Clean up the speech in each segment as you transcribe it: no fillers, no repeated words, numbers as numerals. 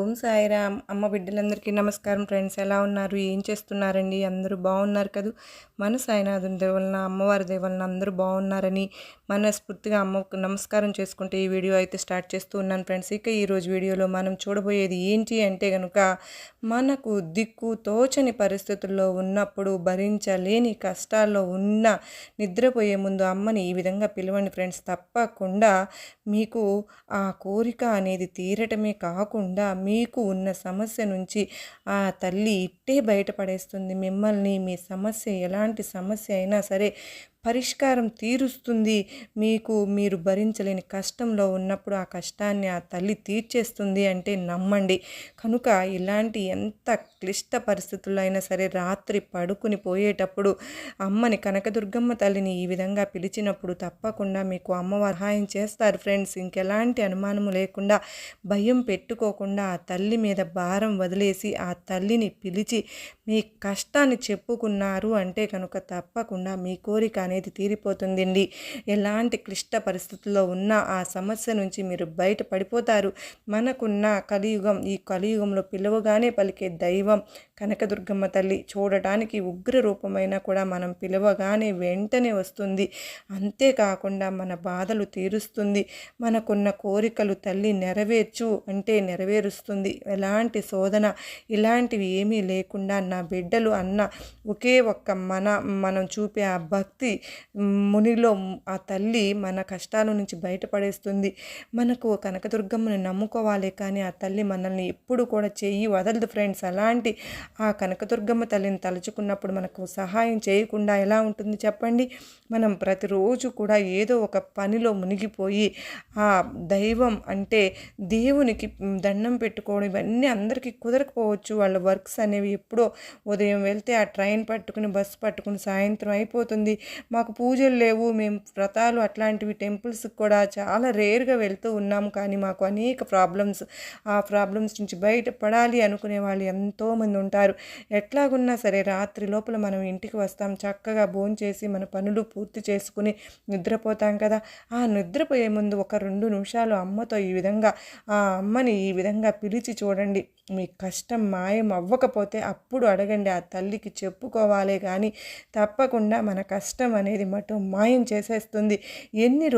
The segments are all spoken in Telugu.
ఓం సాయిరామ్. అమ్మ బిడ్డలందరికీ నమస్కారం ఫ్రెండ్స్. ఎలా ఉన్నారు? ఏం చేస్తున్నారండి? అందరూ బాగున్నారు కదూ. మన సాయినాథుని దేవలన అమ్మవారి దేవలన అందరూ బాగున్నారని మనస్ఫూర్తిగా అమ్మకు నమస్కారం చేసుకుంటే ఈ వీడియో అయితే స్టార్ట్ చేస్తూ ఉన్నాను ఫ్రెండ్స్. ఇక ఈరోజు వీడియోలో మనం చూడబోయేది ఏంటి అంటే కనుక, మనకు దిక్కు తోచని పరిస్థితుల్లో ఉన్నప్పుడు, భరించలేని కష్టాల్లో ఉన్న నిద్రపోయే ముందు అమ్మని ఈ విధంగా పిలవండి ఫ్రెండ్స్. తప్పకుండా మీకు ఆ కోరిక అనేది తీరటమే కాకుండా మీకు ఉన్న సమస్య నుంచి ఆ తల్లి ఇట్టే బయటపడేస్తుంది మిమ్మల్ని. మీ సమస్య ఎలాంటి సమస్య అయినా సరే పరిష్కారం తీరుస్తుంది. మీరు భరించలేని కష్టంలో ఉన్నప్పుడు ఆ కష్టాన్ని ఆ తల్లి తీర్చేస్తుంది అంటే నమ్మండి. కనుక ఇలాంటి ఎంత క్లిష్ట పరిస్థితుల్లో అయినా సరే రాత్రి పడుకుని పోయేటప్పుడు అమ్మని, కనకదుర్గమ్మ తల్లిని ఈ విధంగా పిలిచినప్పుడు తప్పకుండా మీకు అమ్మవారు సహాయం చేస్తారు ఫ్రెండ్స్. ఇంకెలాంటి అనుమానము లేకుండా, భయం పెట్టుకోకుండా ఆ తల్లి మీద భారం వదిలేసి ఆ తల్లిని పిలిచి మీ కష్టాన్ని చెప్పుకున్నారు అంటే కనుక తప్పకుండా మీ కోరిక అనేది తీరిపోతుందండి. ఎలాంటి క్లిష్ట పరిస్థితుల్లో ఉన్న ఆ సమస్య నుంచి మీరు బయట పడిపోతారు. మనకున్న కలియుగం, ఈ కలియుగంలో పిలవగానే పలికే దైవం కనకదుర్గమ్మ తల్లి. చూడటానికి ఉగ్ర రూపమైనా కూడా మనం పిలవగానే వెంటనే వస్తుంది. అంతేకాకుండా మన బాధలు తీరుస్తుంది. మనకున్న కోరికలు తల్లి నెరవేర్చు అంటే నెరవేరుస్తుంది. ఎలాంటి శోధన ఇలాంటివి ఏమీ లేకుండా నా బిడ్డలు అన్న ఒకే ఒక్క మనం చూపే ఆ భక్తి మునిలో ఆ తల్లి మన కష్టాల నుంచి బయటపడేస్తుంది. మనకు కనకదుర్గమ్మని నమ్ముకోవాలి, కానీ ఆ తల్లి మనల్ని ఎప్పుడు కూడా చెయ్యి వదలదు ఫ్రెండ్స్. అలాంటి ఆ కనకదుర్గమ్మ తల్లిని తలుచుకున్నప్పుడు మనకు సహాయం చేయకుండా ఎలా ఉంటుంది చెప్పండి. మనం ప్రతిరోజు కూడా ఏదో ఒక పనిలో మునిగిపోయి ఆ దైవం అంటే దేవునికి దండం పెట్టుకోవడం ఇవన్నీ అందరికీ కుదరకపోవచ్చు. వాళ్ళ వర్క్స్ అనేవి ఎప్పుడో ఉదయం వెళ్తే ఆ ట్రైన్ పట్టుకుని బస్సు పట్టుకుని సాయంత్రం అయిపోతుంది. మాకు పూజలు లేవు, మేము వ్రతాలు అట్లాంటివి టెంపుల్స్కి కూడా చాలా రేర్గా వెళ్తూ ఉన్నాము, కానీ మాకు అనేక ప్రాబ్లమ్స్, ఆ ప్రాబ్లమ్స్ నుంచి బయటపడాలి అనుకునే వాళ్ళు ఎంతోమంది ఉంటారు. ఎట్లాగున్నా సరే రాత్రి లోపల మనం ఇంటికి వస్తాం, చక్కగా భోంచేసి మన పనులు పూర్తి చేసుకుని నిద్రపోతాం కదా. ఆ నిద్రపోయే ముందు ఒక 2 నిమిషాలు అమ్మతో ఈ విధంగా ఆ అమ్మని ఈ విధంగా పిలిచి చూడండి. మీ కష్టం మాయం అవ్వకపోతే అప్పుడు అడగండి, ఆ తల్లికి చెప్పుకోవాలే కానీ తప్పకుండా మన కష్టం అనేది మటు మాయం చేసేస్తుంది. ఎన్ని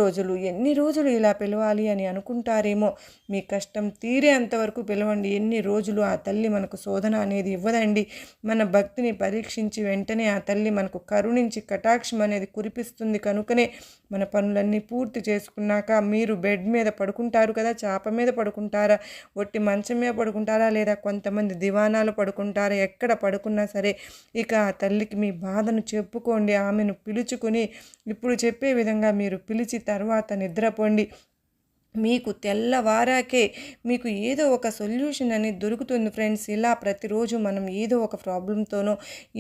రోజులు ఇలా పిలవాలి అని అనుకుంటారేమో. మీ కష్టం తీరేంతవరకు పిలవండి. ఎన్ని రోజులు ఆ తల్లి మనకు శోధన అనేది ఇవ్వదండి. మన భక్తిని పరీక్షించి వెంటనే ఆ తల్లి మనకు కరుణించి కటాక్షం అనేది కురిపిస్తుంది. కనుకనే మన పనులన్నీ పూర్తి చేసుకున్నాక మీరు బెడ్ మీద పడుకుంటారు కదా, చాప మీద పడుకుంటారా, ఒట్టి మంచం మీద పడుకుంటారా, లేదా కొంతమంది దివానాలు పడుకుంటారా, ఎక్కడ పడుకున్నా సరే ఇక ఆ తల్లికి మీ బాధను చెప్పుకోండి. ఆమెను పిలుచుకుని ఇప్పుడు చెప్పే విధంగా మీరు పిలిచి తర్వాత నిద్రపోండి. మీకు తెల్లవారాకే మీకు ఏదో ఒక సొల్యూషన్ అనేది దొరుకుతుంది ఫ్రెండ్స్. ఇలా ప్రతిరోజు మనం ఏదో ఒక ప్రాబ్లంతోనో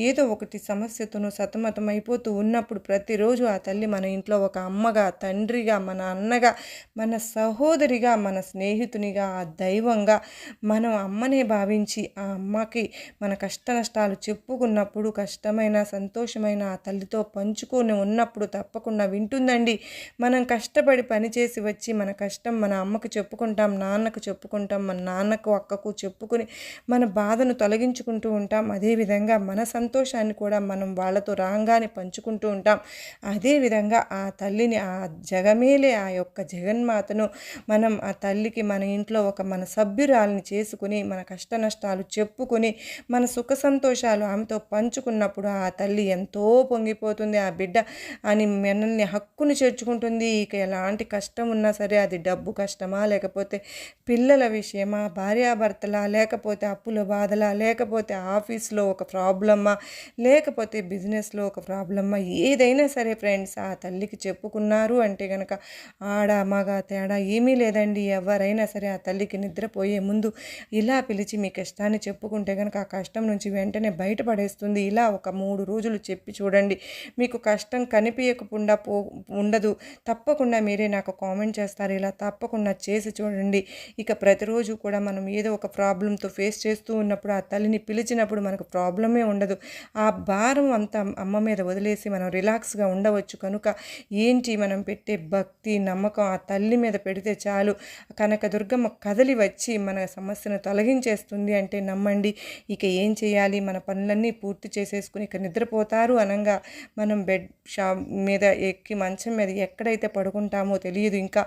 ఏదో ఒకటి సమస్యతోనో సతమతం అయిపోతూ ఉన్నప్పుడు ప్రతిరోజు ఆ తల్లి మన ఇంట్లో ఒక అమ్మగా, తండ్రిగా, మన అన్నగా, మన సహోదరిగా, మన స్నేహితునిగా, ఆ దైవంగా మనం అమ్మనే భావించి ఆ అమ్మకి మన కష్ట నష్టాలు చెప్పుకున్నప్పుడు, కష్టమైన సంతోషమైన ఆ తల్లితో పంచుకొని ఉన్నప్పుడు తప్పకుండా వింటుందండి. మనం కష్టపడి పనిచేసి వచ్చి మన కష్టం మన అమ్మకు చెప్పుకుంటాం, నాన్నకు చెప్పుకుంటాం, మన నాన్నకు అక్కకు చెప్పుకుని మన బాధను తొలగించుకుంటూ ఉంటాం. అదేవిధంగా మన సంతోషాన్ని కూడా మనం వాళ్ళతో రాగానే పంచుకుంటూ ఉంటాం. అదేవిధంగా ఆ తల్లిని, ఆ జగమేలే ఆ యొక్క జగన్మాతను మనం ఆ తల్లికి మన ఇంట్లో మన సభ్యురాలిని చేసుకుని మన కష్ట నష్టాలు చెప్పుకొని మన సుఖ సంతోషాలు ఆమెతో పంచుకున్నప్పుడు ఆ తల్లి ఎంతో పొంగిపోతుంది. ఆ బిడ్డ అని మనల్ని హక్కుని చేర్చుకుంటుంది. ఇక ఎలాంటి కష్టం ఉన్నా సరే, అది డబ్బు కష్టమా, లేకపోతే పిల్లల విషయమా, భార్యాభర్తలా, లేకపోతే అప్పుల బాధలా, లేకపోతే ఆఫీస్లో ఒక ప్రాబ్లమ్మా, లేకపోతే బిజినెస్లో ఒక ప్రాబ్లమ్మా, ఏదైనా సరే ఫ్రెండ్స్ ఆ తల్లికి చెప్పుకున్నారు అంటే కనుక ఆడ మగ తేడా ఏమీ లేదండి. ఎవరైనా సరే ఆ తల్లికి నిద్రపోయే ముందు ఇలా పిలిచి మీ కష్టాన్ని చెప్పుకుంటే కనుక ఆ కష్టం నుంచి వెంటనే బయటపడేస్తుంది. ఇలా ఒక 3 రోజులు చెప్పి చూడండి. మీకు కష్టం కనిపించకుండా ఉండదు. తప్పకుండా మీరే నాకు కామెంట్ చేస్తారు. ఇలా తప్పకుండా చేసి చూడండి. ఇక ప్రతిరోజు కూడా మనం ఏదో ఒక ప్రాబ్లంతో ఫేస్ చేస్తూ ఉన్నప్పుడు ఆ తల్లిని పిలిచినప్పుడు మనకు ప్రాబ్లమే ఉండదు. ఆ భారం అంతా అమ్మ మీద వదిలేసి మనం రిలాక్స్గా ఉండవచ్చు. కనుక ఏంటి మనం పెట్టే భక్తి నమ్మకం ఆ తల్లి మీద పెడితే చాలు, కనకదుర్గమ్మ కదలి వచ్చి మన సమస్యను తొలగించేస్తుంది అంటే నమ్మండి. ఇక ఏం చేయాలి, మన పనులన్నీ పూర్తి చేసేసుకుని ఇక నిద్రపోతారు అనంగా మనం బెడ్ మీద ఎక్కి మంచం మీద ఎక్కడైతే పడుకుంటామో తెలియదు. ఇంకా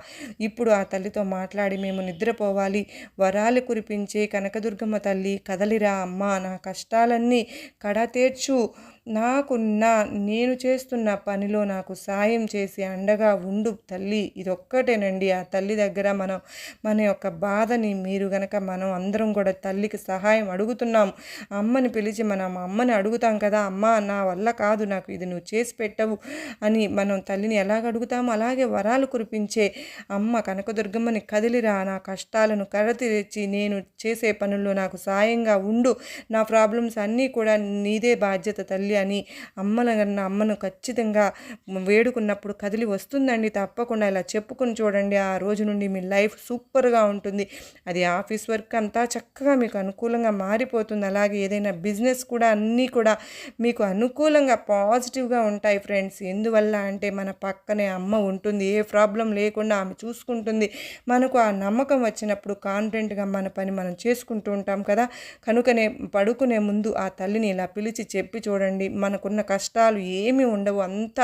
ఇప్పుడు ఆ తల్లితో మాట్లాడి మేము నిద్రపోవాలి, వరాలు కురిపించే కనకదుర్గమ్మ తల్లి కదలిరా అమ్మా, నా కష్టాలన్నీ కడతీర్చు, నేను చేస్తున్న పనిలో నాకు సాయం చేసి అండగా ఉండు తల్లి. ఇదొక్కటేనండి ఆ తల్లి దగ్గర మన యొక్క బాధని మీరు గనక మనం అందరం కూడా తల్లికి సహాయం అడుగుతున్నాం. అమ్మని పిలిచి మనం అమ్మని అడుగుతాం కదా, అమ్మ నా వల్ల కాదు, నాకు ఇది నువ్వు చేసి పెట్టవు అని మనం తల్లిని ఎలాగ అడుగుతామో అలాగే వరాలు కురిపించే అమ్మ కనకదుర్గమ్మని కదిలిరా, నా కష్టాలను కడతీర్చి నేను చేసే పనుల్లో నాకు సాయంగా ఉండు, నా ప్రాబ్లమ్స్ అన్నీ కూడా నీదే బాధ్యత తల్లి అని అమ్మను ఖచ్చితంగా వేడుకున్నప్పుడు కదిలి వస్తుందండి. తప్పకుండా ఇలా చెప్పుకొని చూడండి, ఆ రోజు నుండి మీ లైఫ్ సూపర్గా ఉంటుంది. అది ఆఫీస్ వర్క్ అంతా చక్కగా మీకు అనుకూలంగా మారిపోతుంది. అలాగే ఏదైనా బిజినెస్ కూడా అన్నీ కూడా మీకు అనుకూలంగా పాజిటివ్గా ఉంటాయి ఫ్రెండ్స్. ఎందువల్ల అంటే మన పక్కనే అమ్మ ఉంటుంది, ఏ ప్రాబ్లం లేకుండా ఆమె చూసుకుంటుంది. మనకు ఆ నమ్మకం వచ్చినప్పుడు కాన్ఫిడెంట్గా మన పని మనం చేసుకుంటూ ఉంటాం కదా. కనుకనే పడుకునే ముందు ఆ తల్లిని ఇలా పిలిచి చెప్పి చూడండి, మనకున్న కష్టాలు ఏమీ ఉండవు, అంత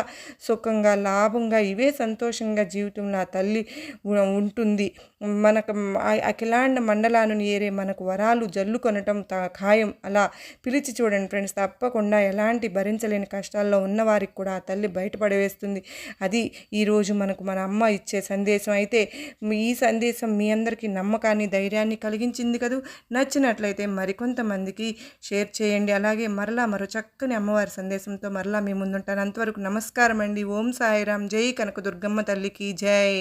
సుఖంగా లాభంగా ఇవే సంతోషంగా జీవితంలో ఆ తల్లి ఉంటుంది. మనకు అఖిలాండ మండలాలను ఏరే మనకు వరాలు జల్లు కొనటం ఖాయం. అలా పిలిచి చూడండి ఫ్రెండ్స్, తప్పకుండా ఎలాంటి భరించలేని కష్టాల్లో ఉన్నవారికి కూడా ఆ తల్లి బయటపడవేస్తుంది. అది ఈరోజు మనకు మన అమ్మ ఇచ్చే సందేశం. అయితే ఈ సందేశం మీ అందరికీ నమ్మకాన్ని ధైర్యాన్ని కలిగించింది కదూ. నచ్చినట్లయితే మరికొంతమందికి షేర్ చేయండి. అలాగే మరో చక్కని అమ్మవారి సందేశంతో మరలా మీ ముందుంటాను. అంతవరకు నమస్కారం అండి. ఓం సాయిరాం. జై కనకదుర్గమ్మ తల్లికి జై.